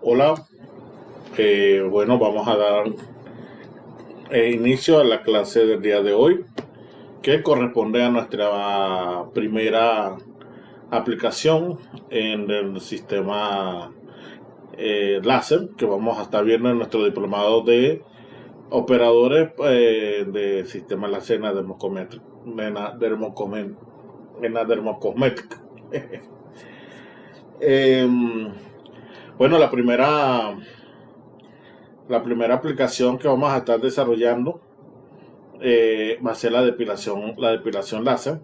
Hola, bueno, vamos a dar inicio a la clase del día de hoy, que corresponde a nuestra primera aplicación en el sistema láser, que vamos a estar viendo en nuestro diplomado de operadores de sistemas láser en la dermocosmética. Em, bueno, la primera aplicación que vamos a estar desarrollando va a ser la depilación láser.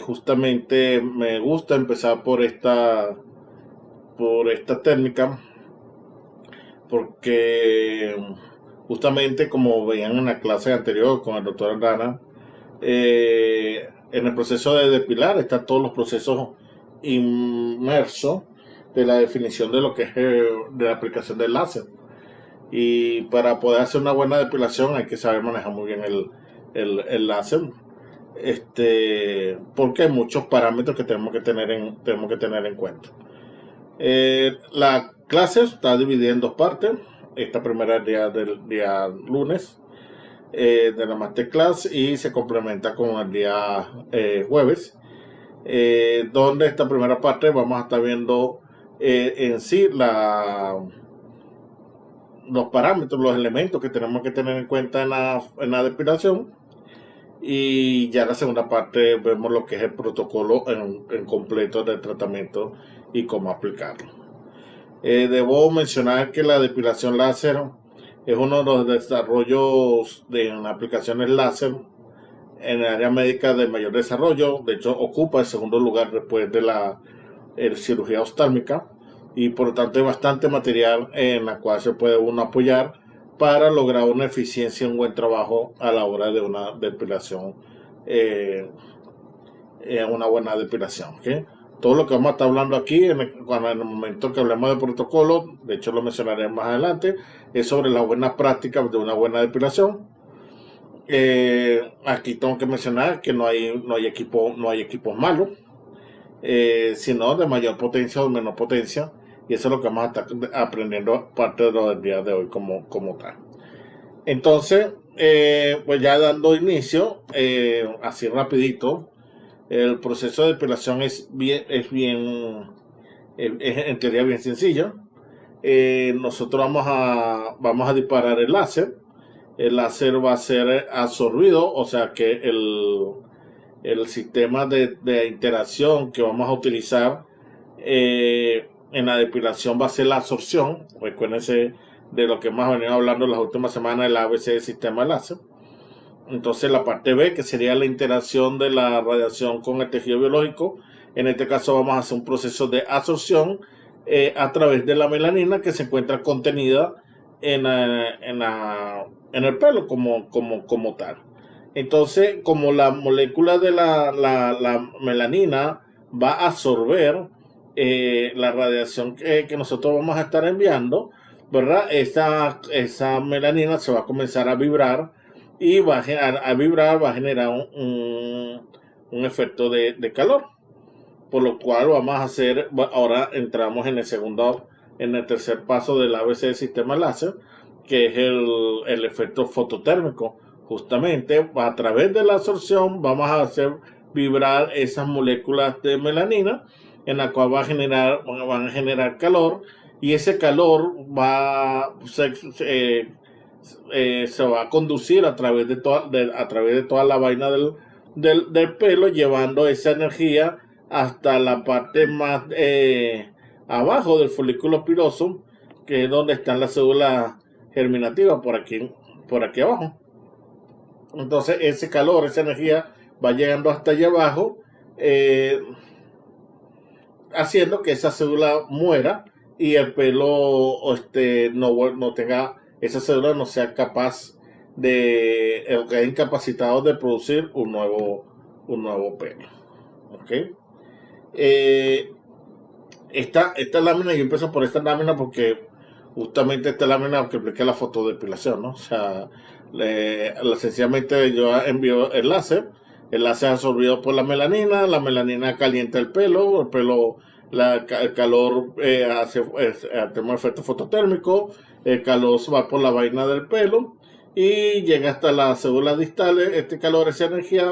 Justamente me gusta empezar por esta técnica porque justamente como veían en la clase anterior con el doctor Aldana, en el proceso de depilar están todos los procesos inmersos de la definición de lo que es de la aplicación del láser. Y para poder hacer una buena depilación hay que saber manejar muy bien el láser. Porque hay muchos parámetros que tenemos que tener en cuenta. La clase está dividida en dos partes. Esta primera es del día lunes de la masterclass y se complementa con el día jueves, donde esta primera parte vamos a estar viendo en sí los parámetros, los elementos que tenemos que tener en cuenta en la depilación. Y ya en la segunda parte vemos lo que es el protocolo en completo del tratamiento y cómo aplicarlo. Debo mencionar que la depilación láser es uno de los desarrollos en aplicaciones láser en el área médica de mayor desarrollo. De hecho, ocupa el segundo lugar después de la cirugía oftálmica, y por lo tanto hay bastante material en la cual se puede uno apoyar para lograr una eficiencia y un buen trabajo a la hora de una depilación, una buena depilación. ¿Okay? Todo lo que vamos a estar hablando aquí, en el momento que hablemos de protocolo, de hecho lo mencionaré más adelante, es sobre las buenas prácticas de una buena depilación. Aquí tengo que mencionar que no hay equipos malos, sino de mayor potencia o menor potencia. Y eso es lo que vamos a estar aprendiendo parte de lo del día de hoy como tal. Entonces, pues ya dando inicio, así rapidito, el proceso de depilación es en teoría bien sencillo. Nosotros vamos a disparar el láser. El láser va a ser absorbido, o sea que el sistema de interacción que vamos a utilizar en la depilación va a ser la absorción. Recuérdense de lo que hemos venido hablando las últimas semanas, el ABC del sistema láser. Entonces la parte B, que sería la interacción de la radiación con el tejido biológico. En este caso vamos a hacer un proceso de absorción a través de la melanina que se encuentra contenida en el pelo como tal. Entonces, como la molécula de la melanina va a absorber la radiación que nosotros vamos a estar enviando, ¿verdad? Esa melanina se va a comenzar a vibrar y va a generar un efecto de calor, por lo cual vamos a hacer, ahora entramos en el tercer paso del ABC del sistema láser, que es el efecto fototérmico. Justamente a través de la absorción vamos a hacer vibrar esas moléculas de melanina, en la cual van a generar calor, y ese calor se va a conducir a través de toda la vaina del pelo, llevando esa energía hasta la parte más abajo del folículo piloso, que es donde están las células germinativas, por aquí abajo. Entonces ese calor, esa energía va llegando hasta allá abajo, eh, haciendo que esa célula muera y el pelo no tenga, esa célula no sea capaz quede incapacitado de producir un nuevo pelo. ¿Ok? Eh, esta lámina, yo empiezo por esta lámina porque justamente esta lámina que expliqué la fotodepilación, ¿no? O sea, sencillamente yo envío el láser absorbido por la melanina calienta el pelo el calor tenemos efecto fototérmico, el calor va por la vaina del pelo y llega hasta las células distales, este calor, esa energía,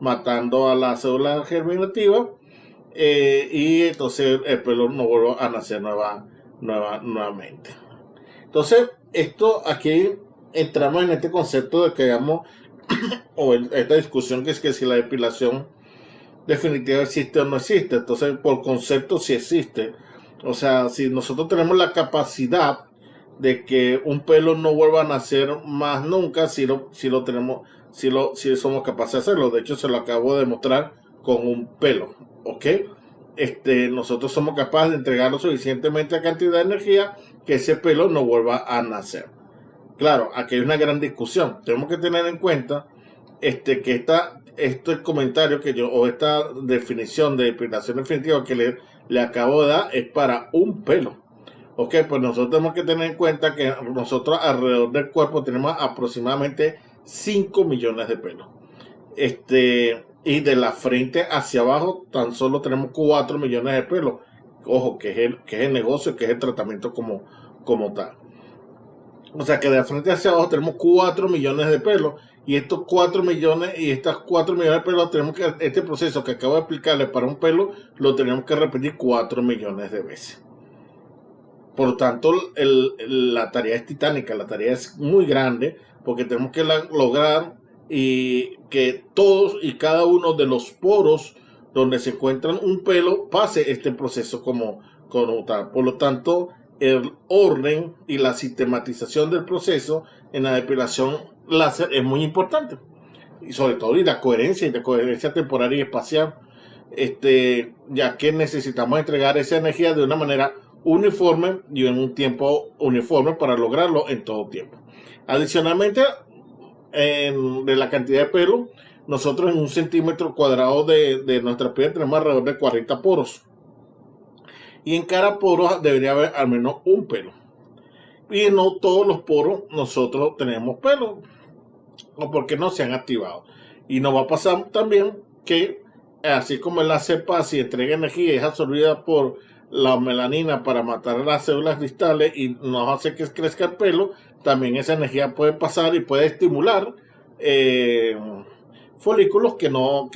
matando a la célula germinativa, y entonces el pelo no vuelve a nacer nuevamente. Entonces, esto aquí entramos en este concepto de que digamos, o esta discusión que es que si la depilación definitiva existe o no existe. Entonces, por concepto sí existe. O sea, si nosotros tenemos la capacidad de que un pelo no vuelva a nacer más nunca, si lo tenemos, si somos capaces de hacerlo. De hecho, se lo acabo de demostrar con un pelo, ¿ok? Nosotros somos capaces de entregarlo suficientemente cantidad de energía que ese pelo no vuelva a nacer. Claro, aquí hay una gran discusión. Tenemos que tener en cuenta que este comentario que o esta definición de depilación definitiva que le acabo de dar es para un pelo. Ok, pues nosotros tenemos que tener en cuenta que nosotros alrededor del cuerpo tenemos aproximadamente 5 millones de pelos. Y de la frente hacia abajo tan solo tenemos 4 millones de pelos. Ojo, que es el negocio, que es el tratamiento como tal. O sea que de la frente hacia abajo tenemos 4 millones de pelos. Y estos 4 millones y estas 4 millones de pelos tenemos que, este proceso que acabo de explicarles para un pelo, lo tenemos que repetir 4 millones de veces. Por lo tanto, la tarea es titánica, la tarea es muy grande, porque tenemos que lograr y que todos y cada uno de los poros donde se encuentran un pelo pase este proceso como tal. Por lo tanto, el orden y la sistematización del proceso en la depilación láser es muy importante, y sobre todo y la coherencia temporal y espacial, ya que necesitamos entregar esa energía de una manera uniforme y en un tiempo uniforme para lograrlo en todo tiempo. Adicionalmente, de la cantidad de pelo, nosotros en 1 centímetro cuadrado de nuestra piel tenemos alrededor de 40 poros, y en cada poro debería haber al menos un pelo, y no todos los poros nosotros tenemos pelo, o porque no se han activado. Y nos va a pasar también que así como el láser pasa y entrega energía y es absorbida por la melanina para matar las células distales y nos hace que crezca el pelo, también esa energía puede pasar y puede estimular folículos que no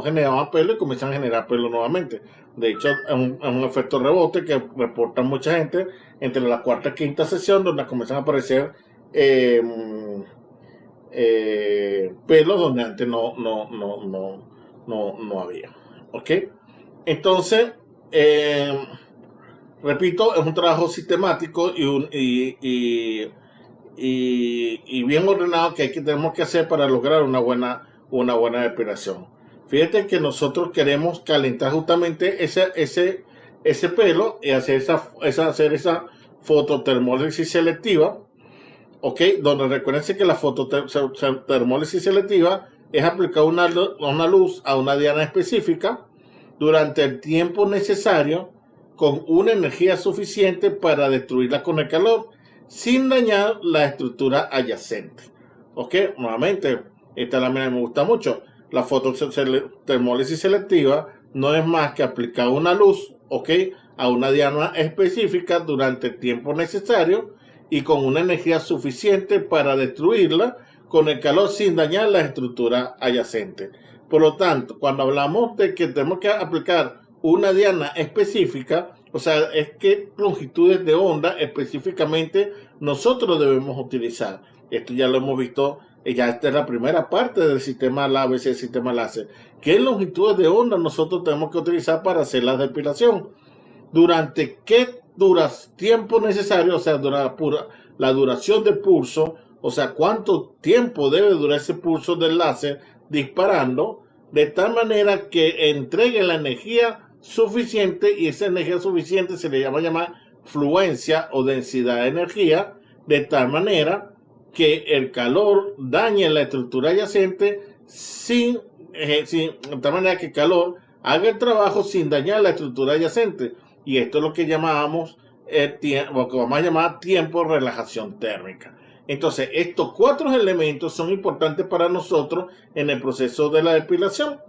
generaban pelo y comienzan a generar pelo nuevamente. De hecho, es un efecto rebote que reporta mucha gente entre la cuarta y quinta sesión, donde comienzan a aparecer pelos donde antes no había. ¿Ok? Entonces, repito, es un trabajo sistemático y bien ordenado que tenemos que hacer para lograr una buena depilación. Fíjate que nosotros queremos calentar justamente ese pelo y hacer esa fototermólisis selectiva, ¿ok? Donde recuérdense que la fototermólisis selectiva es aplicar una luz a una diana específica durante el tiempo necesario con una energía suficiente para destruirla con el calor sin dañar la estructura adyacente. ¿Ok? Nuevamente, esta lámina me gusta mucho. La fototermólisis selectiva no es más que aplicar una luz, ¿ok?, a una diana específica durante el tiempo necesario y con una energía suficiente para destruirla con el calor sin dañar la estructura adyacente. Por lo tanto, cuando hablamos de que tenemos que aplicar una diana específica, o sea, es que longitudes de onda específicamente nosotros debemos utilizar. Esto ya lo hemos visto, ya esta es la primera parte del sistema LAVES, el sistema láser. ¿Qué longitudes de onda nosotros tenemos que utilizar para hacer la depilación? ¿Durante qué tiempo necesario? O sea, la duración del pulso, o sea, cuánto tiempo debe durar ese pulso del láser disparando, de tal manera que entregue la energía suficiente, y esa energía suficiente se le llama fluencia o densidad de energía, de tal manera que el calor dañe la estructura adyacente de tal manera que el calor haga el trabajo sin dañar la estructura adyacente. Y esto es lo que llamamos lo que vamos a llamar tiempo de relajación térmica. Entonces, estos 4 elementos son importantes para nosotros en el proceso de la depilación.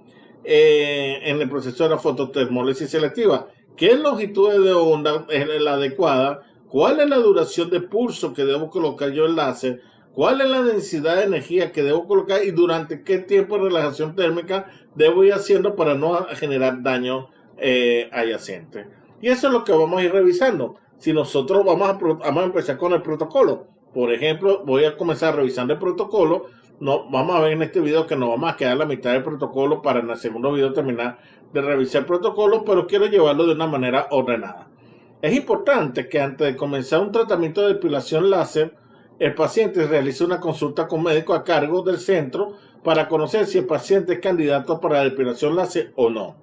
en el proceso de la fototermólisis selectiva. ¿Qué longitud de onda es la adecuada? ¿Cuál es la duración de pulso que debo colocar yo el láser? ¿Cuál es la densidad de energía que debo colocar? Y durante qué tiempo de relajación térmica debo ir haciendo para no generar daño adyacente. Y eso es lo que vamos a ir revisando. Si nosotros vamos a empezar con el protocolo. Por ejemplo, voy a comenzar revisando el protocolo. No, vamos a ver en este video que nos vamos a quedar la mitad del protocolo para en el segundo video terminar de revisar el protocolo, pero quiero llevarlo de una manera ordenada. Es importante que antes de comenzar un tratamiento de depilación láser, el paciente realice una consulta con médico a cargo del centro para conocer si el paciente es candidato para la depilación láser o no.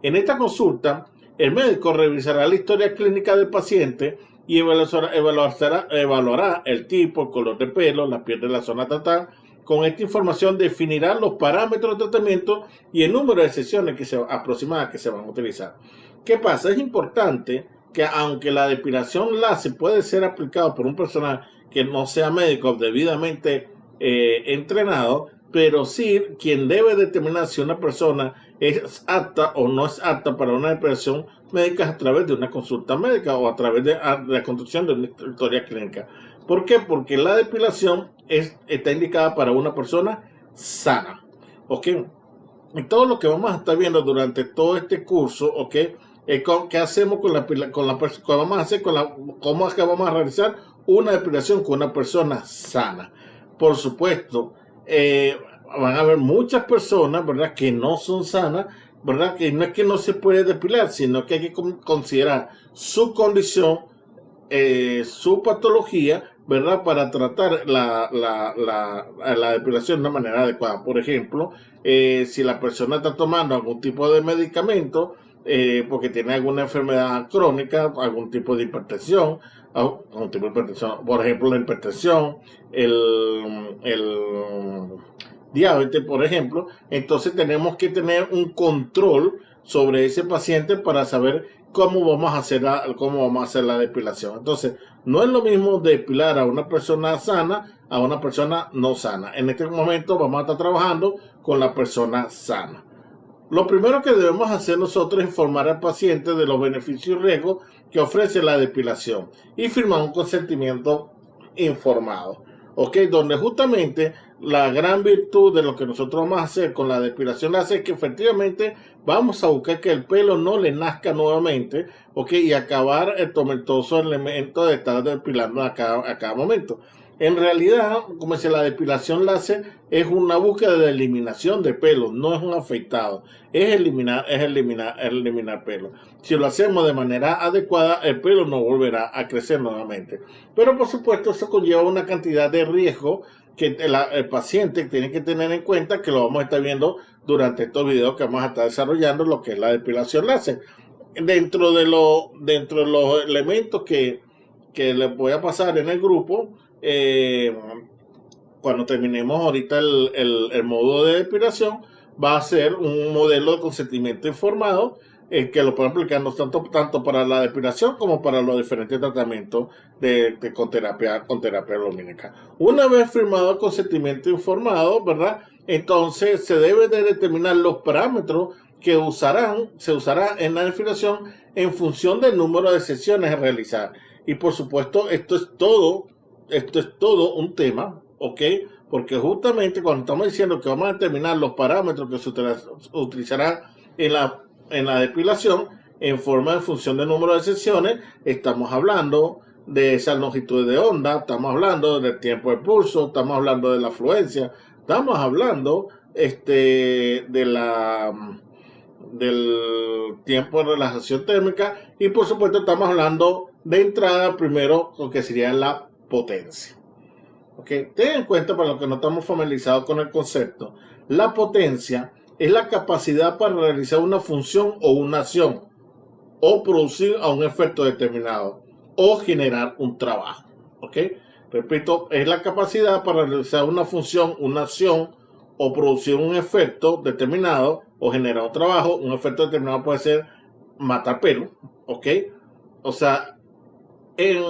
En esta consulta, el médico revisará la historia clínica del paciente y evaluará el tipo, el color de pelo, la piel de la zona tratada. Con esta información definirá los parámetros de tratamiento y el número de sesiones aproximadas que se van a utilizar. ¿Qué pasa? Es importante que aunque la depilación láser puede ser aplicada por un personal que no sea médico debidamente entrenado, pero sí quien debe determinar si una persona es apta o no es apta para una depilación médica a través de una consulta médica o a través de la construcción de una historia clínica. ¿Por qué? Porque la depilación está indicada para una persona sana. ¿Ok? Y todo lo que vamos a estar viendo durante todo este curso, ¿ok? ¿Qué hacemos cómo es que vamos a realizar una depilación con una persona sana? Por supuesto, van a haber muchas personas, ¿verdad?, que no son sanas, ¿verdad? Que no es que no se puede depilar, sino que hay que considerar su condición, su patología, ¿verdad?, para tratar la depilación de una manera adecuada. Por ejemplo, si la persona está tomando algún tipo de medicamento, porque tiene alguna enfermedad crónica, algún tipo de hipertensión, por ejemplo, la hipertensión, el diabetes, por ejemplo, entonces tenemos que tener un control sobre ese paciente para saber cómo vamos a hacer la depilación. Entonces, no es lo mismo depilar a una persona sana a una persona no sana. En este momento vamos a estar trabajando con la persona sana. Lo primero que debemos hacer nosotros es informar al paciente de los beneficios y riesgos que ofrece la depilación y firmar un consentimiento informado, ¿ok? Donde justamente la gran virtud de lo que nosotros vamos a hacer con la depilación láser es que efectivamente vamos a buscar que el pelo no le nazca nuevamente, ¿ok? Y acabar el tormentoso elemento de estar depilando a cada momento. En realidad, como dice, la depilación láser es una búsqueda de eliminación de pelo, no es un afeitado, es eliminar pelo. Si lo hacemos de manera adecuada, el pelo no volverá a crecer nuevamente. Pero por supuesto, eso conlleva una cantidad de riesgo que el paciente tiene que tener en cuenta, que lo vamos a estar viendo durante estos videos que vamos a estar desarrollando, lo que es la depilación láser. Dentro de los elementos que les voy a pasar en el grupo, cuando terminemos ahorita el módulo de depilación, va a ser un modelo de consentimiento informado que lo pueden aplicar tanto para la depilación como para los diferentes tratamientos con terapia lumínica. Una vez firmado el consentimiento informado, ¿verdad?, entonces se debe de determinar los parámetros que se usará en la depilación en función del número de sesiones a realizar. Y por supuesto, esto es todo un tema, ¿ok? Porque justamente cuando estamos diciendo que vamos a determinar los parámetros que se utilizarán en la depilación en función del número de sesiones, estamos hablando de esa longitud de onda, estamos hablando del tiempo de pulso, estamos hablando de la afluencia, estamos hablando del tiempo de relajación térmica y por supuesto estamos hablando de entrada primero lo que sería la potencia. ¿Okay? Ten en cuenta, para los que no estamos familiarizados con el concepto, la potencia es la capacidad para realizar una función o una acción o producir a un efecto determinado o generar un trabajo. ¿Okay? Repito, es la capacidad para realizar una función, una acción o producir un efecto determinado o generar un trabajo. Un efecto determinado puede ser matar pelo, ¿ok? O sea, en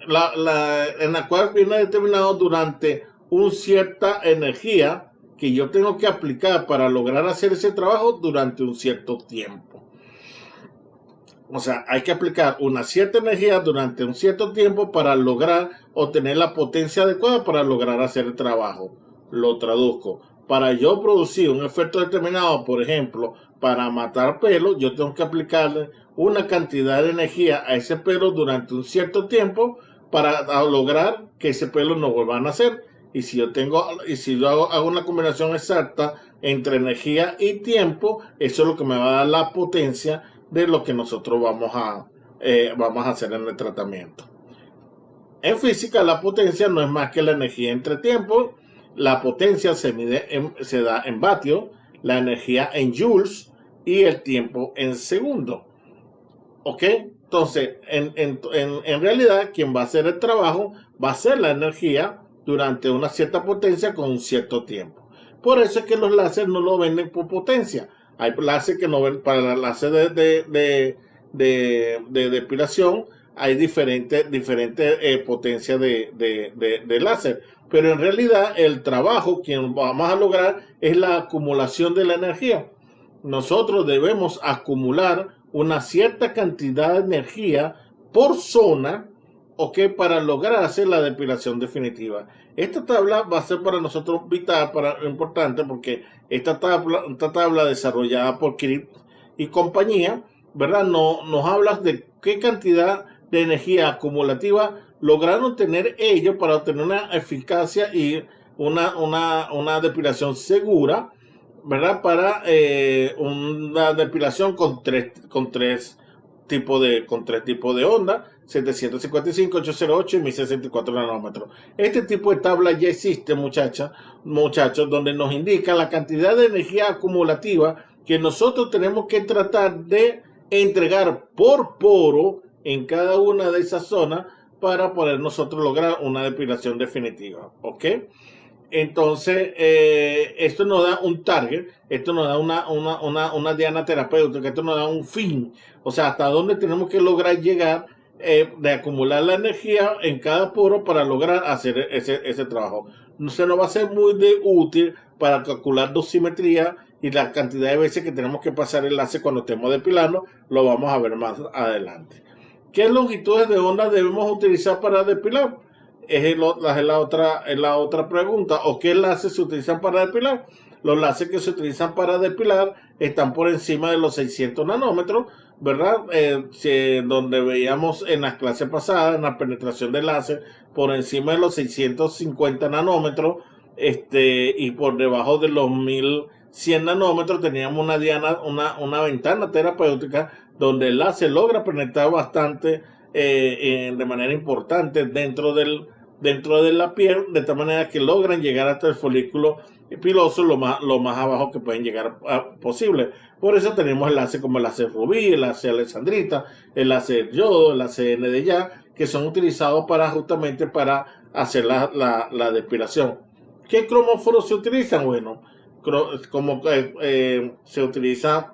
la cual viene determinado durante una cierta energía que yo tengo que aplicar para lograr hacer ese trabajo durante un cierto tiempo. O sea, hay que aplicar una cierta energía durante un cierto tiempo para lograr obtener la potencia adecuada para lograr hacer el trabajo. Lo traduzco. Para yo producir un efecto determinado, por ejemplo, para matar pelo, yo tengo que aplicarle una cantidad de energía a ese pelo durante un cierto tiempo para lograr que ese pelo no vuelva a nacer. Y si yo hago una combinación exacta entre energía y tiempo, eso es lo que me va a dar la potencia de lo que nosotros vamos a hacer en el tratamiento. En física, la potencia no es más que la energía entre tiempo. La potencia se da en vatios, la energía en joules y el tiempo en segundos. ¿Ok? Entonces, en realidad, quien va a hacer el trabajo va a ser la energía durante una cierta potencia con un cierto tiempo. Por eso es que los láseres no lo venden por potencia. Hay láser que no ven para el láser de depilación, hay diferentes potencias de láser. Pero en realidad el trabajo que vamos a lograr es la acumulación de la energía. Nosotros debemos acumular una cierta cantidad de energía por zona, ¿ok? Para lograr hacer la depilación definitiva. Esta tabla va a ser para nosotros vital, importante, porque esta tabla desarrollada por Crick y compañía, ¿verdad? Nos habla de qué cantidad de energía acumulativa lograron tener ellos para obtener una eficacia y una depilación segura, ¿verdad? Para una depilación con tres tipos de onda, 755, 808 y 1064 nanómetros. Este tipo de tabla ya existe, muchachos, donde nos indica la cantidad de energía acumulativa que nosotros tenemos que tratar de entregar por poro en cada una de esas zonas para poder nosotros lograr una depilación definitiva, ¿ok? Entonces, esto nos da un target, esto nos da una diana terapéutica, esto nos da un fin, o sea, hasta dónde tenemos que lograr llegar de acumular la energía en cada poro para lograr hacer ese trabajo. Se nos va a ser muy útil para calcular dosimetría y la cantidad de veces que tenemos que pasar el láser cuando estemos depilando, lo vamos a ver más adelante. ¿Qué longitudes de onda debemos utilizar para depilar? Es la otra pregunta. ¿O qué láseres se utilizan para depilar? Los láseres que se utilizan para depilar están por encima de los 600 nanómetros, ¿verdad? Donde veíamos en las clases pasadas, en la penetración del láser, por encima de los 650 nanómetros, y por debajo de los 1100 nanómetros teníamos una ventana terapéutica donde el láser logra penetrar bastante de manera importante dentro de la piel, de tal manera que logran llegar hasta el folículo piloso lo más abajo que pueden llegar posible. Por eso tenemos el láser como el láser rubí, el láser alexandrita, el láser yodo, el láser Nd:YAG, que son utilizados justamente para hacer la depilación. ¿Qué cromóforos se utilizan? Bueno, se utiliza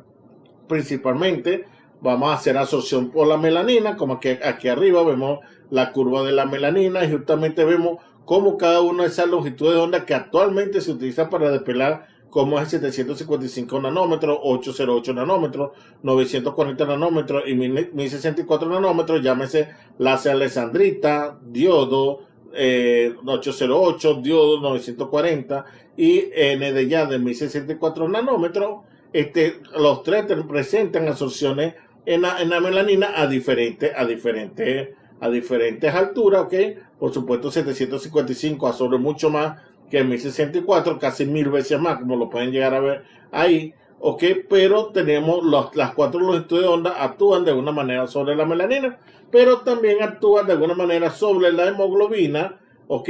principalmente, vamos a hacer absorción por la melanina, como que aquí arriba vemos la curva de la melanina y justamente vemos cómo cada una de esas longitudes de onda que actualmente se utiliza para depilar, como es el 755 nanómetros, 808 nanómetros, 940 nanómetros y 1064 nanómetros, llámese láser alexandrita, diodo, 808, diodo 940 y Nd:YAG de 1064 nanómetros. Los tres presentan absorciones en la melanina a diferentes alturas, ¿ok? Por supuesto, 755 absorbe mucho más que 1064, casi 1000 veces más, como lo pueden llegar a ver ahí, ¿ok? Pero tenemos las cuatro longitudes de onda actúan de alguna manera sobre la melanina, pero también actúan de alguna manera sobre la hemoglobina, ¿ok?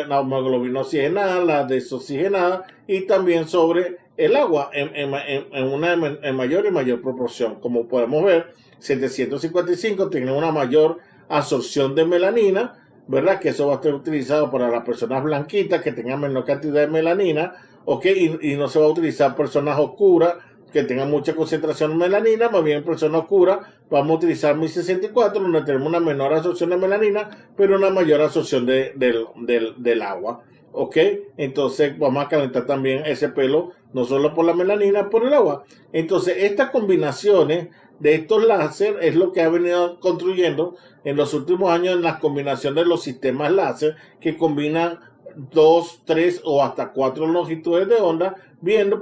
La hemoglobina oxigenada, la desoxigenada y también sobre el agua en mayor y mayor proporción. Como podemos ver, 755 tiene una mayor absorción de melanina, ¿verdad? Que eso va a estar utilizado para las personas blanquitas que tengan menor cantidad de melanina, ¿ok? Y no se va a utilizar personas oscuras que tengan mucha concentración de melanina, más bien personas oscuras vamos a utilizar 1064, donde tenemos una menor absorción de melanina, pero una mayor absorción del agua. ¿ok? Entonces vamos a calentar también ese pelo, no solo por la melanina, por el agua. Entonces estas combinaciones de estos láser es lo que ha venido construyendo en los últimos años en las combinaciones de los sistemas láser que combinan dos, tres o hasta cuatro longitudes de onda,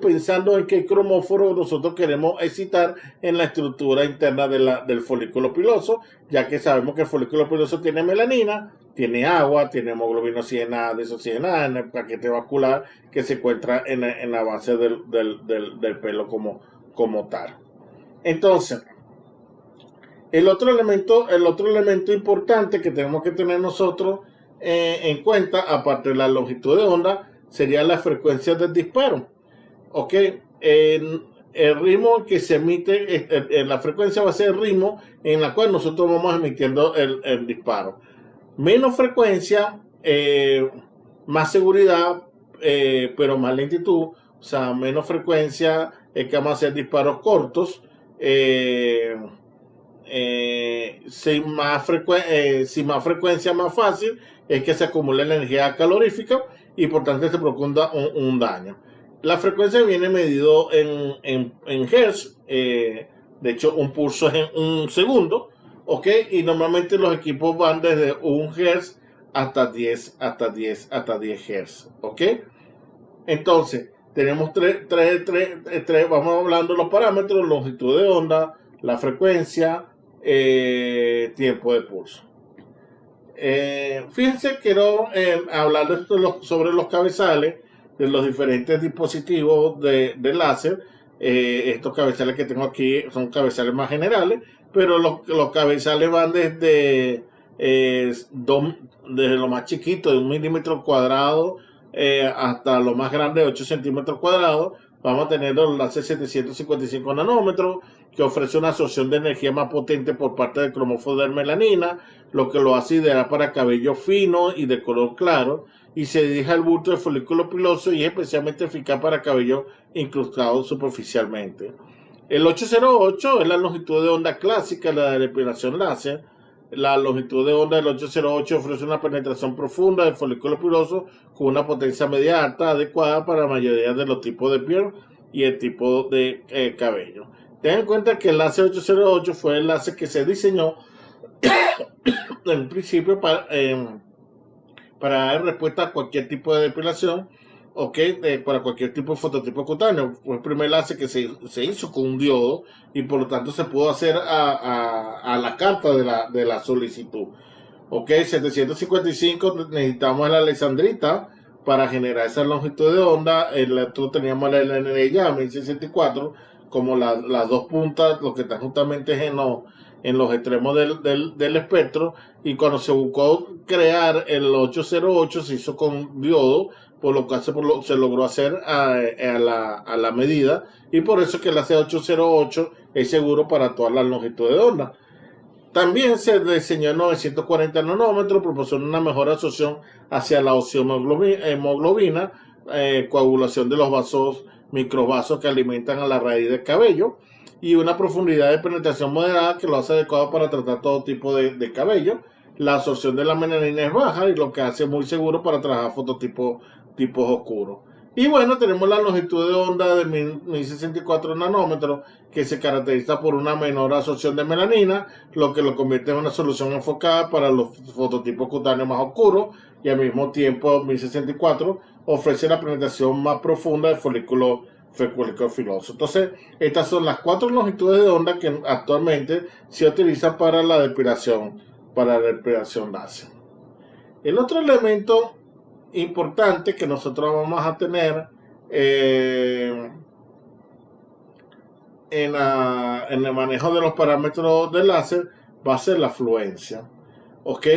pensando en qué cromóforo nosotros queremos excitar en la estructura interna del folículo piloso, ya que sabemos que el folículo piloso tiene melanina, tiene agua, tiene hemoglobina oxigenada, desoxigenada en el paquete vascular que se encuentra en la base del pelo como tal. Entonces, el otro elemento importante que tenemos que tener nosotros en cuenta, aparte de la longitud de onda, sería la frecuencia del disparo. ¿Ok? El ritmo que se emite, la frecuencia va a ser el ritmo en la cual nosotros vamos emitiendo el disparo. Menos frecuencia, más seguridad, pero más lentitud. O sea, menos frecuencia es que vamos a hacer disparos cortos. Sin más frecuencia, más fácil es que se acumule la energía calorífica y por tanto se produzca un daño. La frecuencia viene medido en Hertz, de hecho un pulso es en un segundo, ¿ok? Y normalmente los equipos van desde 1 Hz hasta 10 Hz, ¿ok? Entonces, tenemos tres, vamos hablando de los parámetros: longitud de onda, la frecuencia, tiempo de pulso. Fíjense, quiero hablar sobre los cabezales de los diferentes dispositivos de láser. Estos cabezales que tengo aquí son cabezales más generales, pero los cabezales van desde lo más chiquito de 1 milímetro cuadrado hasta lo más grande de 8 centímetros cuadrados. Vamos a tener los láser 755 nanómetros, que ofrece una absorción de energía más potente por parte del cromóforo de melanina, lo que lo hace ideal para cabello fino y de color claro, y se dirige al bulto del folículo piloso y es especialmente eficaz para cabello incrustado superficialmente. El 808 es la longitud de onda clásica de la depilación láser. La longitud de onda del 808 ofrece una penetración profunda del folículo piloso con una potencia media alta adecuada para la mayoría de los tipos de piel y el tipo de cabello. Ten en cuenta que el láser 808 fue el láser que se diseñó en principio para dar respuesta a cualquier tipo de depilación, para cualquier tipo de fototipo cutáneo. Fue el primer láser que se hizo con un diodo y por lo tanto se pudo hacer a la carta de la solicitud. 755 necesitamos la alexandrita para generar esa longitud de onda. Nosotros teníamos la LNR 1064 como las dos puntas, lo que están justamente en los extremos del espectro, y cuando se buscó crear el 808 se hizo con diodo, por lo que se logró hacer a la medida, y por eso que el AC808 es seguro para todas las longitudes de onda. También se diseñó en 940 nanómetros, proporciona una mejor absorción hacia la hemoglobina, coagulación de los vasos, microvasos que alimentan a la raíz del cabello, y una profundidad de penetración moderada que lo hace adecuado para tratar todo tipo de cabello. La absorción de la melanina es baja y lo que hace muy seguro para trabajar fototipos oscuros. Y bueno, tenemos la longitud de onda de 1064 nanómetros, que se caracteriza por una menor absorción de melanina, lo que lo convierte en una solución enfocada para los fototipos cutáneos más oscuros, y al mismo tiempo 1064 ofrece la penetración más profunda del folículo filoso. Entonces, estas son las 4 longitudes de onda que actualmente se utilizan para la depilación láser. El otro elemento importante que nosotros vamos a tener en el manejo de los parámetros del láser va a ser la fluencia.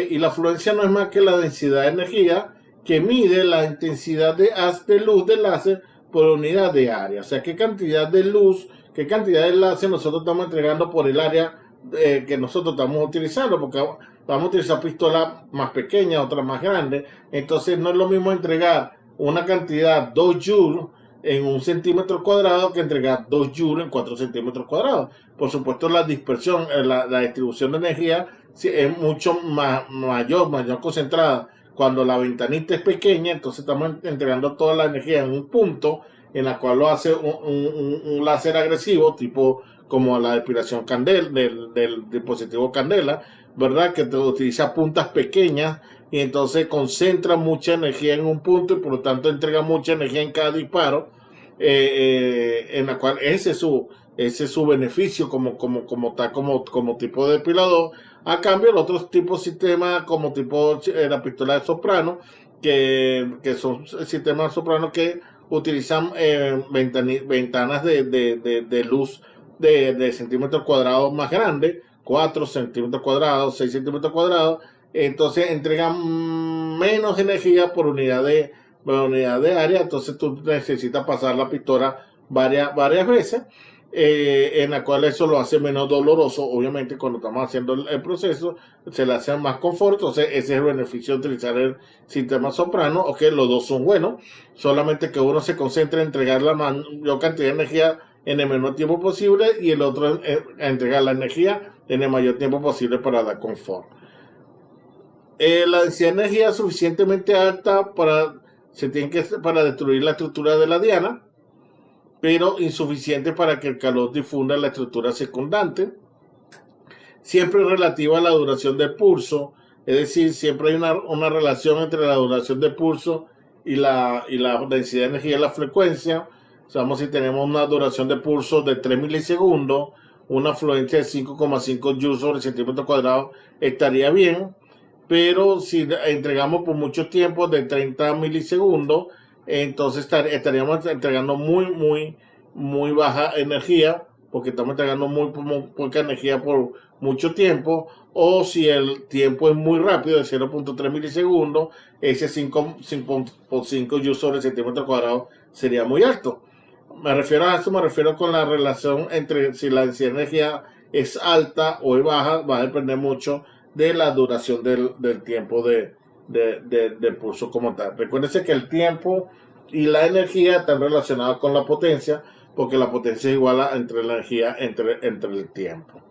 Y la fluencia no es más que la densidad de energía que mide la intensidad de haz de luz del láser por unidad de área. O sea, qué cantidad de luz, qué cantidad de láser nosotros estamos entregando por el área que nosotros estamos utilizando, porque vamos a utilizar pistolas más pequeñas, otras más grandes. Entonces no es lo mismo entregar una cantidad 2 joules en 1 centímetro cuadrado que entregar 2 joules en 4 centímetros cuadrados. Por supuesto, la dispersión, la distribución de energía es mucho mayor concentrada Cuando la ventanita es pequeña, entonces estamos entregando toda la energía en un punto en la cual lo hace un láser agresivo, tipo como la depilación del dispositivo Candela, ¿verdad? Que utiliza puntas pequeñas y entonces concentra mucha energía en un punto y por lo tanto entrega mucha energía en cada disparo, en la cual ese es su beneficio como tipo de depilador. A cambio, el otro tipo de sistema como tipo la pistola de soprano, que son sistemas de soprano que utilizan ventanas de luz de centímetros cuadrados más grandes, 4 centímetros cuadrados, 6 centímetros cuadrados, entonces entregan menos energía por unidad de área, entonces tú necesitas pasar la pistola varias veces, en la cual eso lo hace menos doloroso. Obviamente cuando estamos haciendo el proceso se le hace más confort, entonces ese es el beneficio de utilizar el sistema soprano. Ok, los dos son buenos, solamente que uno se concentra en entregar la mayor cantidad de energía en el menor tiempo posible y el otro en entregar la energía en el mayor tiempo posible para dar confort. La densidad de energía es suficientemente alta para destruir la estructura de la diana, pero insuficiente para que el calor difunda la estructura circundante. Siempre relativa a la duración del pulso, es decir, siempre hay una relación entre la duración del pulso y la densidad de energía y la frecuencia. Sabemos si tenemos una duración de pulso de 3 milisegundos, una fluencia de 5,5 joules sobre centímetro cuadrado estaría bien, pero si entregamos por mucho tiempo de 30 milisegundos, entonces estaríamos entregando muy baja energía, porque estamos entregando muy poca energía por mucho tiempo. O si el tiempo es muy rápido, de 0.3 milisegundos, ese 5.5 joules sobre centímetro cuadrado sería muy alto. Me refiero con la relación entre si la densidad de energía es alta o es baja, va a depender mucho de la duración del tiempo del pulso como tal. Recuérdense que el tiempo y la energía están relacionados con la potencia, porque la potencia es igual entre la energía entre el tiempo.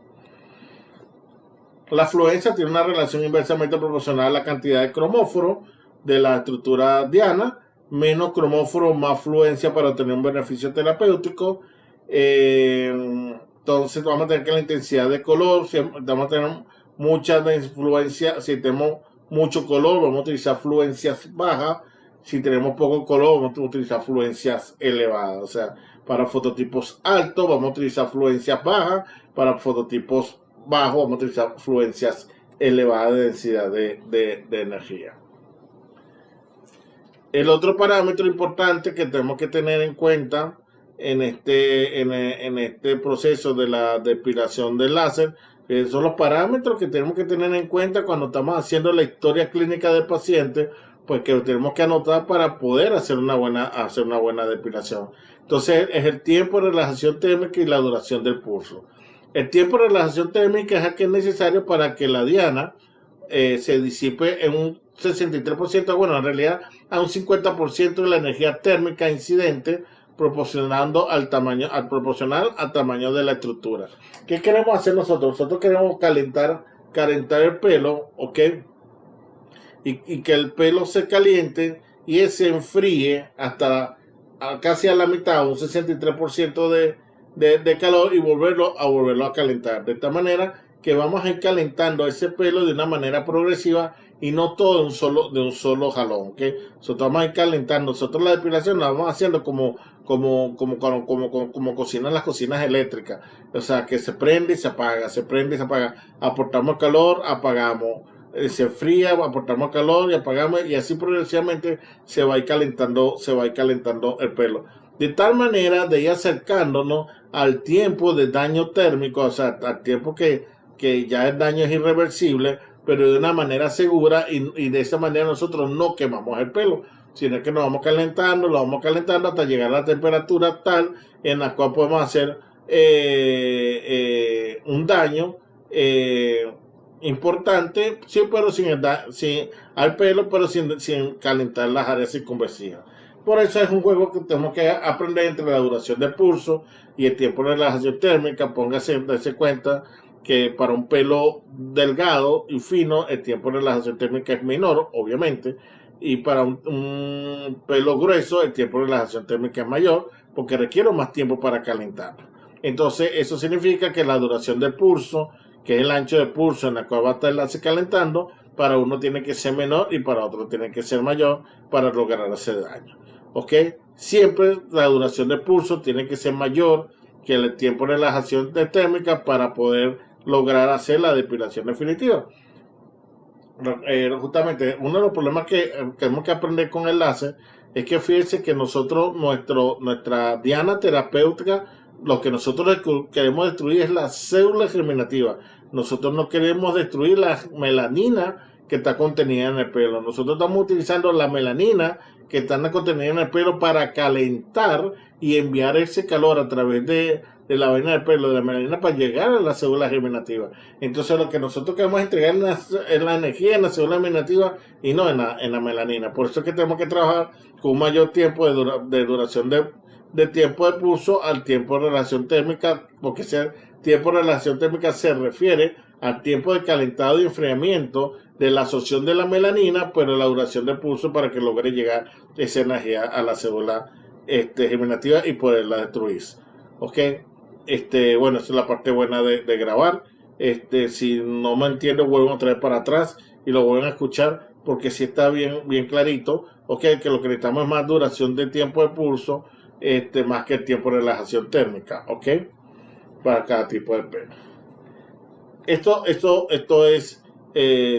La fluencia tiene una relación inversamente proporcional a la cantidad de cromóforo de la estructura diana. Menos cromóforo, más fluencia para obtener un beneficio terapéutico. Entonces vamos a tener que la intensidad de color, vamos a tener mucha influencia. Si tenemos mucho color, vamos a utilizar fluencias bajas. Si tenemos poco color, vamos a utilizar fluencias elevadas. O sea, para fototipos altos vamos a utilizar fluencias bajas, para fototipos bajos vamos a utilizar fluencias elevadas de densidad de energía. El otro parámetro importante que tenemos que tener en cuenta en este proceso de la depilación del láser son los parámetros que tenemos que tener en cuenta cuando estamos haciendo la historia clínica del paciente, pues que tenemos que anotar para poder hacer una buena depilación. Entonces es el tiempo de relajación térmica y la duración del pulso. El tiempo de relajación térmica es el que es necesario para que la diana se disipe en un 63%, bueno, en realidad a un 50% de la energía térmica incidente, proporcional al tamaño de la estructura. ¿Qué queremos hacer nosotros? Nosotros queremos calentar el pelo, ¿ok? Y que el pelo se caliente y se enfríe hasta casi a la mitad, un 63% de calor, y volverlo a calentar. De esta manera que vamos a ir calentando ese pelo de una manera progresiva y no todo de un solo jalón, ¿ok? Nosotros vamos a ir calentando. Nosotros la depilación la vamos haciendo como cocinan las cocinas eléctricas. O sea, que se prende y se apaga, se prende y se apaga. Aportamos calor, apagamos. Se enfría, aportamos calor y apagamos, y así progresivamente se va a ir calentando el pelo. De tal manera de ir acercándonos al tiempo de daño térmico, o sea, al tiempo que ya el daño es irreversible, pero de una manera segura, y de esa manera nosotros no quemamos el pelo, sino que lo vamos calentando hasta llegar a la temperatura tal en la cual podemos hacer un daño importante, sí, pero sin al pelo, pero sin calentar las áreas circunvecinas. Por eso es un juego que tenemos que aprender entre la duración del pulso y el tiempo de relajación térmica. Póngase cuenta que para un pelo delgado y fino el tiempo de relajación térmica es menor, obviamente, y para un pelo grueso el tiempo de relajación térmica es mayor porque requiere más tiempo para calentar. Entonces eso significa que la duración del pulso, que es el ancho de pulso en el cual va a estar el láser calentando, para uno tiene que ser menor y para otro tiene que ser mayor para lograr ese daño. ¿Ok? Siempre la duración del pulso tiene que ser mayor que el tiempo de relajación térmica para poder lograr hacer la depilación definitiva. Justamente uno de los problemas que tenemos que aprender con el láser es que fíjense que nosotros, nuestra diana terapéutica, lo que nosotros queremos destruir es la célula germinativa. Nosotros no queremos destruir la melanina que está contenida en el pelo. Nosotros estamos utilizando la melanina que está contenida en el pelo para calentar y enviar ese calor a través de la vaina del pelo, de la melanina, para llegar a la célula germinativa. Entonces lo que nosotros queremos entregar es la energía en la célula germinativa y no en la melanina. Por eso es que tenemos que trabajar con un mayor tiempo de duración de tiempo de pulso al tiempo de relación térmica, porque ese tiempo de relación térmica se refiere al tiempo de calentado y enfriamiento de la absorción de la melanina, pero la duración del pulso para que logre llegar esa energía a la célula germinativa y poderla destruir. ¿Ok? Bueno, esa es la parte buena de grabar. Si no me entiendo, vuelvo otra vez para atrás y lo vuelven a escuchar, porque si está bien clarito. Ok, que lo que necesitamos es más duración de tiempo de pulso, más que el tiempo de relajación térmica. Ok, para cada tipo de pelo. Esto es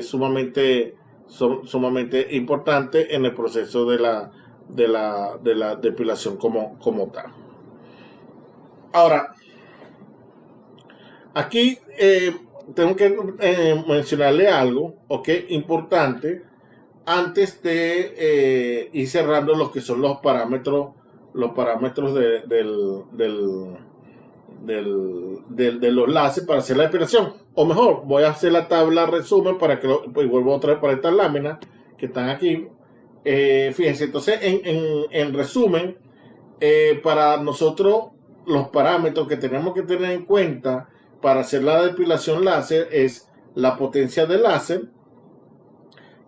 sumamente importante en el proceso de la depilación como tal. Ahora, aquí tengo que mencionarle algo, ¿ok? Importante, antes de ir cerrando lo que son los parámetros de los láseres para hacer la depilación. O mejor, voy a hacer la tabla resumen para que pues vuelvo otra vez para estas láminas que están aquí. Fíjense, entonces en resumen, para nosotros los parámetros que tenemos que tener en cuenta para hacer la depilación láser es la potencia del láser,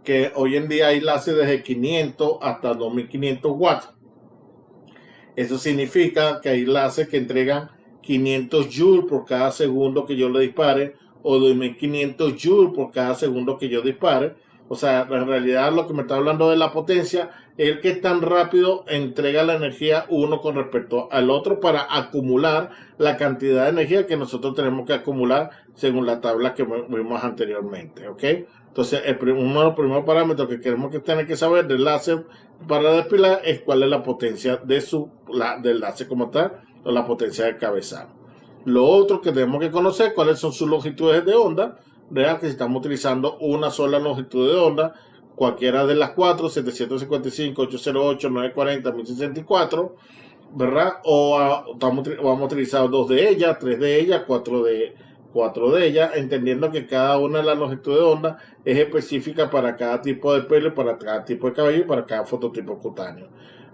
que hoy en día hay láser desde 500 hasta 2500 watts. Eso significa que hay láser que entregan 500 joules por cada segundo que yo le dispare, o 2500 joules por cada segundo que yo dispare. O sea, en realidad lo que me está hablando de la potencia es el que tan rápido entrega la energía uno con respecto al otro para acumular la cantidad de energía que nosotros tenemos que acumular según la tabla que vimos anteriormente. ¿Ok? Entonces, uno de los primeros parámetros que queremos que tener que saber del láser para depilar es cuál es la potencia del láser como tal, o la potencia del cabezal. Lo otro que tenemos que conocer, cuáles son sus longitudes de onda. Vean que si estamos utilizando una sola longitud de onda, cualquiera de las cuatro, 755, 808, 940, 1064, ¿verdad? O vamos a utilizar dos de ellas, tres de ellas, cuatro de ellas, entendiendo que cada una de las longitudes de onda es específica para cada tipo de pelo, para cada tipo de cabello y para cada fototipo cutáneo.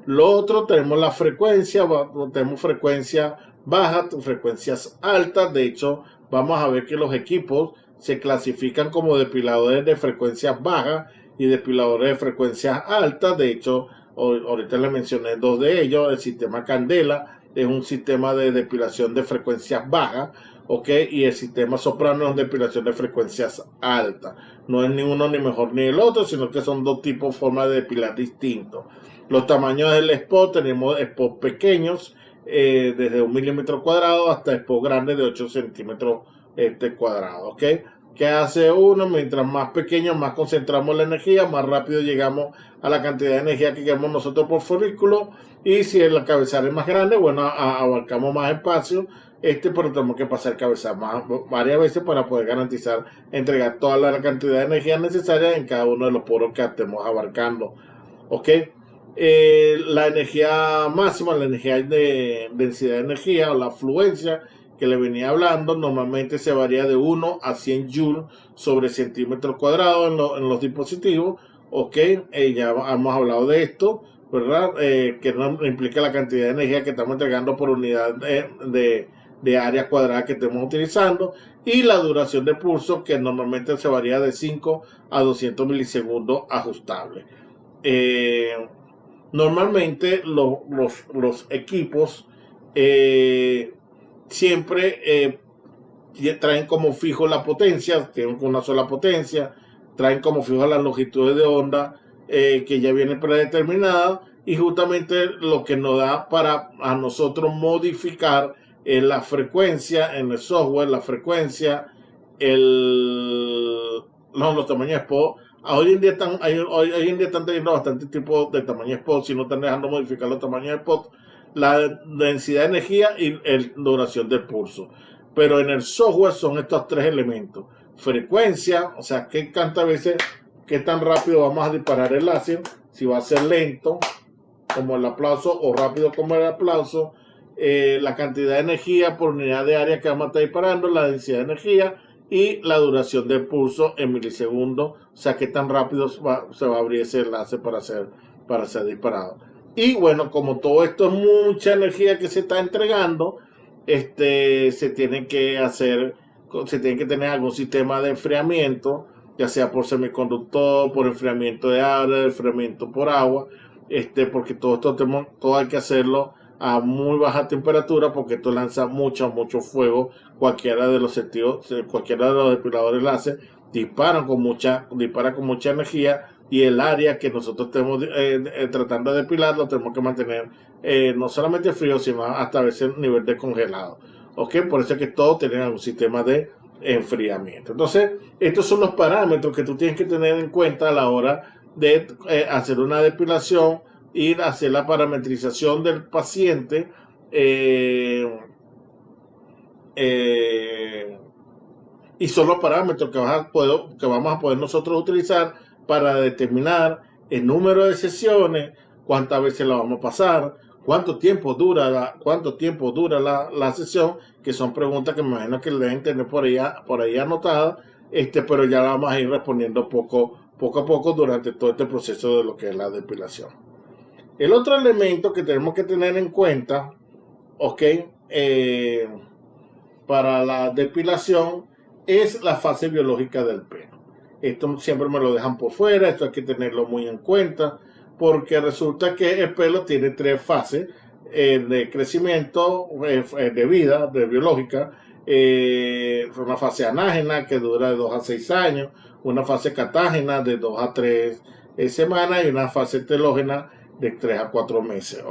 Lo otro, tenemos la frecuencia, tenemos frecuencia baja, frecuencias altas. De hecho, vamos a ver que los equipos se clasifican como depiladores de frecuencias bajas y depiladores de frecuencias altas. De hecho, ahorita les mencioné dos de ellos. El sistema Candela es un sistema de depilación de frecuencias bajas, ¿ok? Y el sistema Soprano es una depilación de frecuencias altas. No es ni uno ni mejor ni el otro, sino que son dos tipos, formas de depilar distintos. Los tamaños del spot, tenemos spots pequeños, desde 1 milímetro cuadrado hasta spots grandes de 8 centímetros cuadrados, ¿ok? ¿Qué hace uno? Mientras más pequeño, más concentramos la energía, más rápido llegamos a la cantidad de energía que queremos nosotros por folículo. Y si el cabezal es más grande, bueno, abarcamos más espacio, pero tenemos que pasar el cabezal varias veces para poder garantizar entregar toda la cantidad de energía necesaria en cada uno de los poros que estemos abarcando, ¿ok? La energía máxima, la energía de densidad de energía o la afluencia que le venía hablando, normalmente se varía de 1 a 100 joules sobre centímetros cuadrados en los dispositivos. Ok, ya hemos hablado de esto, ¿verdad? Que no implica la cantidad de energía que estamos entregando por unidad de área cuadrada que estemos utilizando, y la duración de pulso, que normalmente se varía de 5 a 200 milisegundos ajustable. Normalmente los equipos siempre traen como fijo la potencia, tienen una sola potencia, traen como fijo las longitudes de onda que ya viene predeterminada, y justamente lo que nos da para a nosotros modificar la frecuencia en el software, la frecuencia, los tamaños SPO. Hoy en día están teniendo bastante tipo de tamaño SPO, si no están dejando modificar los tamaños de SPO, la densidad de energía y la duración del pulso. Pero en el software son estos tres elementos: frecuencia, o sea, qué tan rápido vamos a disparar el láser, si va a ser lento como el aplauso o rápido como el aplauso, la cantidad de energía por unidad de área que vamos a estar disparando, la densidad de energía y la duración del pulso en milisegundos, o sea, qué tan rápido se va a abrir ese enlace para ser disparado. Y bueno, como todo esto es mucha energía que se está entregando, se tiene que tener algún sistema de enfriamiento, ya sea por semiconductor, por enfriamiento de aire, enfriamiento por agua, porque todo hay que hacerlo a muy baja temperatura, porque esto lanza mucho fuego. Cualquiera de los depiladores láser dispara con mucha energía, y el área que nosotros estemos tratando de depilar lo tenemos que mantener no solamente frío, sino hasta a veces nivel de congelado. ¿Ok? Por eso es que todos tienen un sistema de enfriamiento. Entonces, estos son los parámetros que tú tienes que tener en cuenta a la hora de hacer una depilación y hacer la parametrización del paciente, y son los parámetros que vamos a poder nosotros utilizar para determinar el número de sesiones, cuántas veces la vamos a pasar, cuánto tiempo dura la sesión, que son preguntas que me imagino que le deben tener por ahí anotadas, pero ya la vamos a ir respondiendo poco a poco durante todo este proceso de lo que es la depilación. El otro elemento que tenemos que tener en cuenta, para la depilación, es la fase biológica del pelo. Esto siempre me lo dejan por fuera, esto hay que tenerlo muy en cuenta, porque resulta que el pelo tiene tres fases de crecimiento, de vida, de biológica. Una fase anágena, que dura de 2 a 6 años, una fase catágena de 2 a 3 semanas, y una fase telógena de 3 a 4 meses,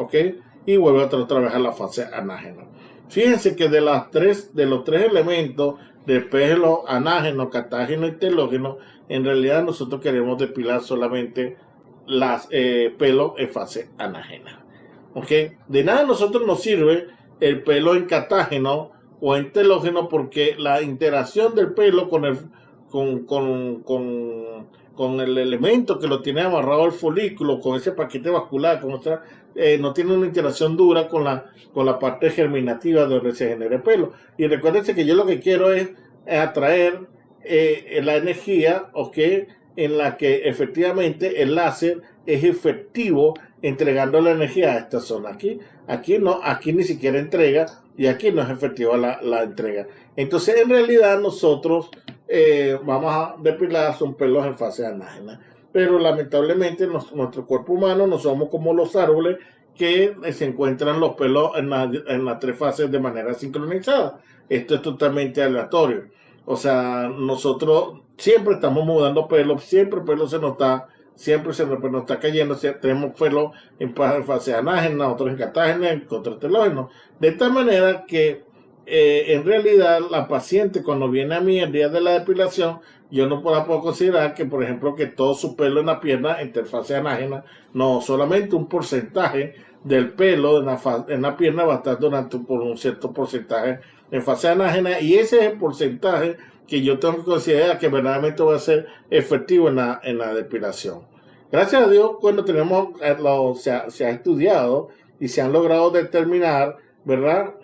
y vuelve otra vez a la fase anágena. Fíjense que de los tres elementos, de pelo anágeno, catágeno y telógeno, en realidad nosotros queremos depilar solamente las pelos en fase anágena. De nada a nosotros nos sirve el pelo en catágeno o en telógeno, porque la interacción del pelo con el elemento que lo tiene amarrado al folículo, con ese paquete vascular, no tiene una interacción dura con la parte germinativa donde se genera el pelo. Y recuérdense que yo lo que quiero es atraer la energía, en la que efectivamente el láser es efectivo entregando la energía a esta zona. Aquí no, aquí ni siquiera entrega, y aquí no es efectiva la entrega. Entonces, en realidad nosotros vamos a depilar son pelos en fase anágena, pero lamentablemente nuestro cuerpo humano no somos como los árboles, que se encuentran los pelos en las tres fases de manera sincronizada. Esto es totalmente aleatorio. O sea, nosotros siempre estamos mudando pelo, siempre el pelo siempre se nos está cayendo. Tenemos pelo en fase anágena, otros en catágena, otros telógenos. De tal manera que en realidad la paciente, cuando viene a mí el día de la depilación, yo no puedo considerar que, por ejemplo, que todo su pelo en la pierna entre fase anágena. No, solamente un porcentaje del pelo en la pierna va a estar por un cierto porcentaje en fase anágena, y ese es el porcentaje que yo tengo que considerar que verdaderamente va a ser efectivo en la depilación. Gracias a Dios, cuando se ha estudiado y se han logrado determinar, ¿verdad?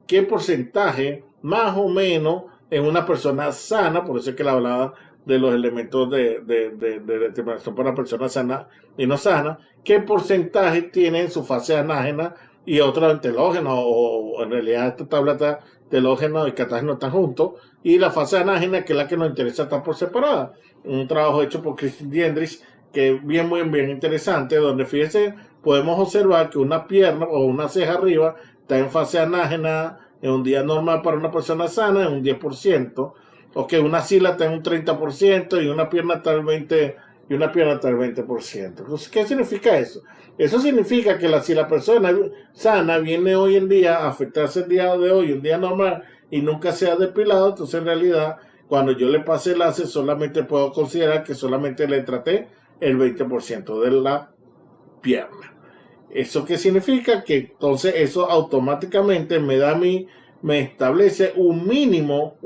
Qué porcentaje más o menos en una persona sana. Por eso es que le hablaba de los elementos de determinación para personas sanas y no sanas, qué porcentaje tiene en su fase anágena y otra en telógeno, o en realidad esta tabla está telógeno y catágeno están juntos, y la fase anágena, que es la que nos interesa, está por separada. Un trabajo hecho por Christine Diendrich, que es bien interesante, donde fíjense, podemos observar que una pierna o una ceja arriba está en fase anágena en un día normal para una persona sana, en un 10%, o que una axila está en un 30% y una pierna está al 20%, y una pierna está al 20%. Entonces, ¿qué significa eso? Eso significa que si la persona sana viene hoy en día a afectarse el día de hoy, un día normal, y nunca se ha depilado, entonces en realidad, cuando yo le pase el láser, solamente puedo considerar que solamente le traté el 20% de la pierna. ¿Eso qué significa? Que entonces eso automáticamente me establece un mínimo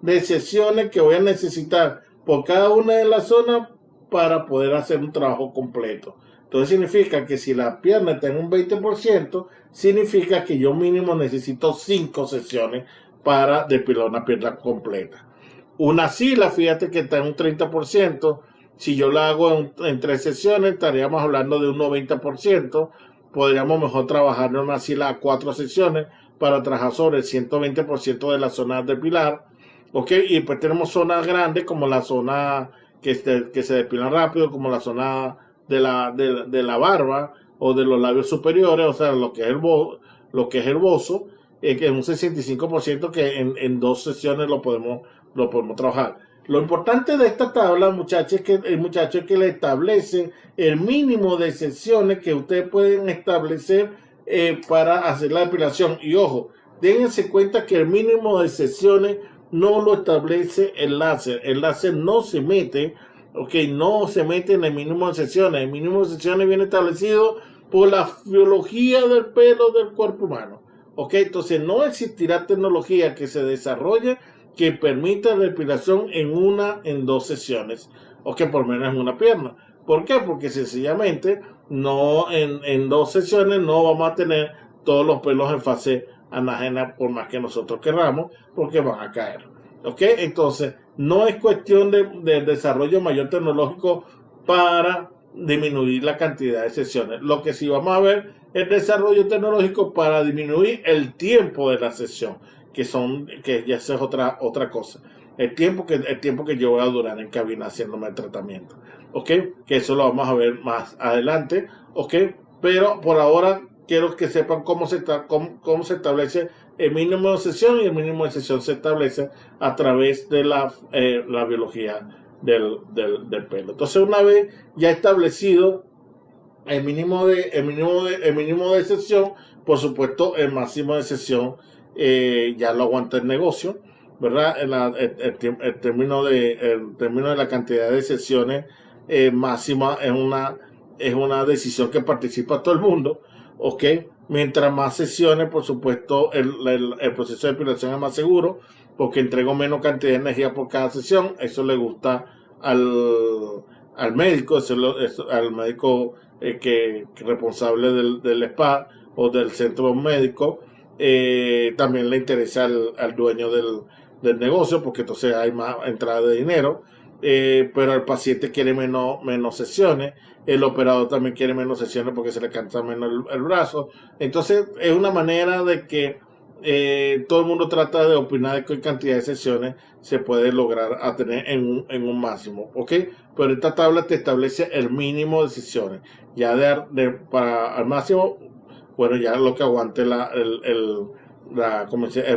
de sesiones que voy a necesitar por cada una de las zonas para poder hacer un trabajo completo. Entonces significa que si la pierna está en un 20%, significa que yo mínimo necesito 5 sesiones para depilar una pierna completa. Una axila, fíjate que está en un 30%. Si yo la hago en 3 sesiones, estaríamos hablando de un 90%. Podríamos mejor trabajar en una axila a 4 sesiones para trabajar sobre el 120% de la zona depilar. ¿Ok? Y después tenemos zonas grandes como la zona que se depilan rápido, como la zona de la barba o de los labios superiores, o sea, lo que es el bozo, que es un 65% que en 2 sesiones lo podemos trabajar. Lo importante de esta tabla, muchachos, es que le establece el mínimo de sesiones que ustedes pueden establecer para hacer la depilación. Y ojo, dense cuenta que el mínimo de sesiones no lo establece el láser. El láser no se mete, no se mete en el mínimo de sesiones. El mínimo de sesiones viene establecido por la biología del pelo del cuerpo humano. Entonces no existirá tecnología que se desarrolle que permita la depilación en 2 sesiones, o que por menos en una pierna. ¿Por qué? Porque sencillamente no en 2 sesiones no vamos a tener todos los pelos en fase anágena por más que nosotros querramos, porque van a caer. Entonces no es cuestión de desarrollo mayor tecnológico para disminuir la cantidad de sesiones. Lo que sí vamos a ver es desarrollo tecnológico para disminuir el tiempo de la sesión, que ya es otra cosa. El tiempo que yo voy a durar en cabina haciéndome el tratamiento. Que eso lo vamos a ver más adelante. Pero por ahora quiero que sepan cómo se establece el mínimo de sesión, y el mínimo de sesión se establece a través de la biología del pelo. Entonces, una vez ya establecido el mínimo de sesión, por supuesto el máximo de sesión ya lo aguanta el negocio, ¿verdad? El término de la cantidad de sesiones máxima es una decisión que participa todo el mundo. Mientras más sesiones, por supuesto, el proceso de depilación es más seguro, porque entrego menos cantidad de energía por cada sesión. Eso le gusta al médico, al médico que responsable del spa o del centro médico. También le interesa al dueño del negocio, porque entonces hay más entrada de dinero. Pero el paciente quiere menos sesiones, el operador también quiere menos sesiones porque se le cansa menos el brazo. Entonces es una manera de que todo el mundo trata de opinar de qué cantidad de sesiones se puede lograr a tener en un máximo, pero esta tabla te establece el mínimo de sesiones. Ya para al máximo, bueno, ya lo que aguante el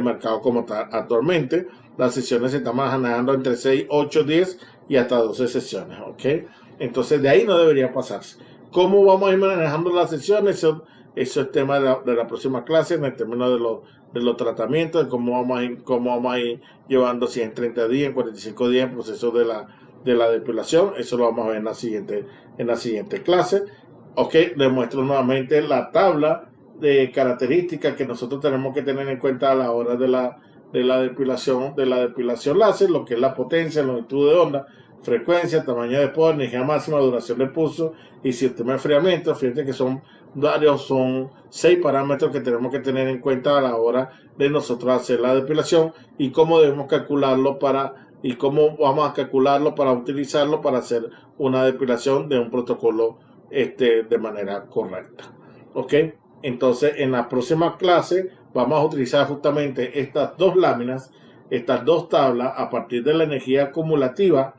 mercado como tal. Actualmente las sesiones se están manejando entre 6, 8, 10 y hasta 12 sesiones. Entonces de ahí no debería pasarse. ¿Cómo vamos a ir manejando las sesiones? Eso es tema de la próxima clase, en el término de los tratamientos, de cómo vamos a ir llevando, si en 30 días, en 45 días, el proceso de la depilación. Eso lo vamos a ver en la siguiente clase. Les muestro nuevamente la tabla de características que nosotros tenemos que tener en cuenta a la hora de la depilación láser, lo que es la potencia, longitud de onda, frecuencia, tamaño de poro, energía máxima, duración de pulso y sistema de enfriamiento. Fíjate que son 6 parámetros que tenemos que tener en cuenta a la hora de nosotros hacer la depilación, y cómo debemos calcularlo y cómo vamos a calcularlo para utilizarlo para hacer una depilación de un protocolo de manera correcta. Entonces, en la próxima clase vamos a utilizar justamente estas dos láminas, estas dos tablas, a partir de la energía acumulativa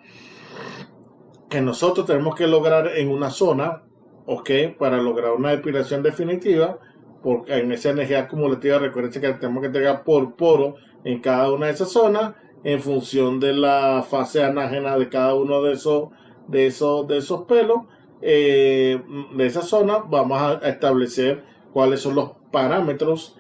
que nosotros tenemos que lograr en una zona, ¿ok? Para lograr una depilación definitiva, porque en esa energía acumulativa, recuerden que tenemos que entregar por poro en cada una de esas zonas, en función de la fase anágena de cada uno de esos pelos, de esa zona, vamos a establecer cuáles son los parámetros,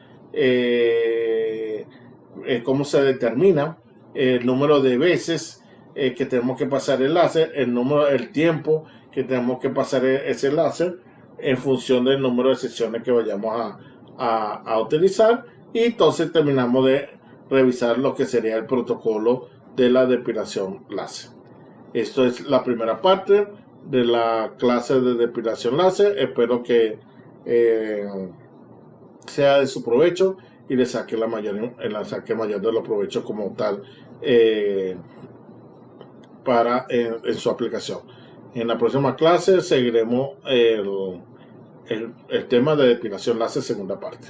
cómo se determina el número de veces que tenemos que pasar el láser, el tiempo que tenemos que pasar ese láser en función del número de sesiones que vayamos a utilizar, y entonces terminamos de revisar lo que sería el protocolo de la depilación láser. Esto es la primera parte de la clase de depilación láser. Espero que sea de su provecho y le saque mayor de los provechos como tal en su aplicación. En la próxima clase seguiremos el tema de depilación láser segunda parte.